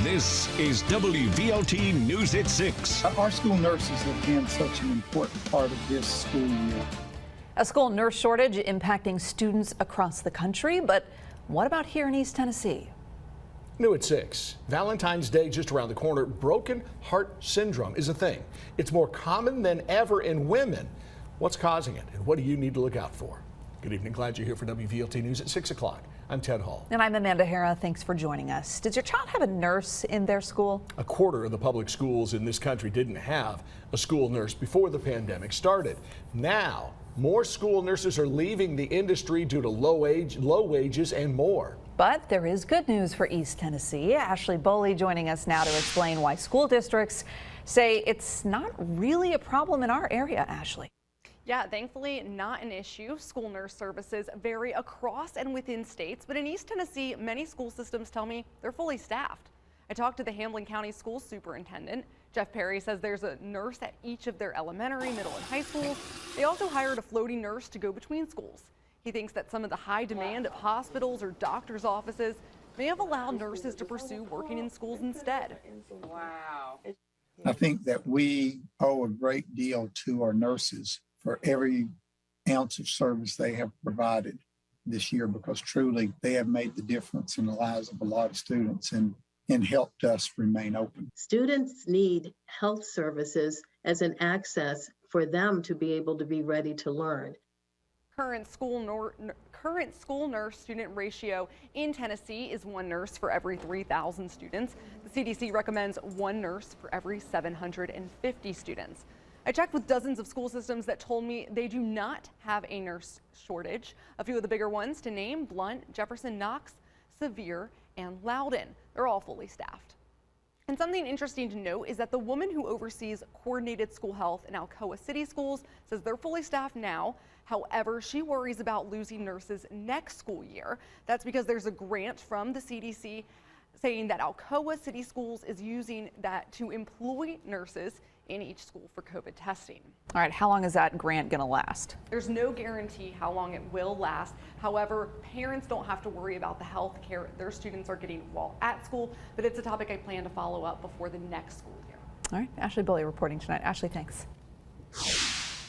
This is WVLT News at 6. Our school nurses have been such an important part of this school year. A school nurse shortage impacting students across the country, but what about here in East Tennessee? New at 6. Valentine's Day just around the corner. Broken heart syndrome is a thing. It's more common than ever in women. What's causing it, and what do you need to look out for? Good evening. Glad you're here for WVLT News at 6 o'clock. I'm Ted Hall. And I'm Amanda Hara. Thanks for joining us. Does your child have a nurse in their school? A quarter of the public schools in this country didn't have a school nurse before the pandemic started. Now, more school nurses are leaving the industry due to low wages and more. But there is good news for East Tennessee. Ashley Boley joining us now to explain why school districts say it's not really a problem in our area. Ashley. Yeah, thankfully not an issue. School nurse services vary across and within states, but in East Tennessee, many school systems tell me they're fully staffed. I talked to the Hamlin County School Superintendent. Jeff Perry says there's a nurse at each of their elementary, middle, and high schools. They also hired a floating nurse to go between schools. He thinks that some of the high demand of hospitals or doctors' offices may have allowed nurses to pursue working in schools instead. Wow. I think that we owe a great deal to our nurses for every ounce of service they have provided this year, because truly they have made the difference in the lives of a lot of students and helped us remain open. Students need health services as an access for them to be able to be ready to learn. Current school nurse student ratio in Tennessee is 1 nurse for every 3,000 students. The CDC recommends 1 nurse for every 750 students. I checked with dozens of school systems that told me they do not have a nurse shortage. A few of the bigger ones to name: Blount, Jefferson, Knox, Sevier, and Loudoun. They're all fully staffed. And something interesting to note is that the woman who oversees coordinated school health in Alcoa City Schools says they're fully staffed now. However, she worries about losing nurses next school year. That's because there's a grant from the CDC saying that Alcoa City Schools is using that to employ nurses in each school for COVID testing. All right, how long is that grant going to last? There's no guarantee how long it will last. However, parents don't have to worry about the health care their students are getting while at school, but it's a topic I plan to follow up before the next school year. All right, Ashley Boley reporting tonight. Ashley, thanks.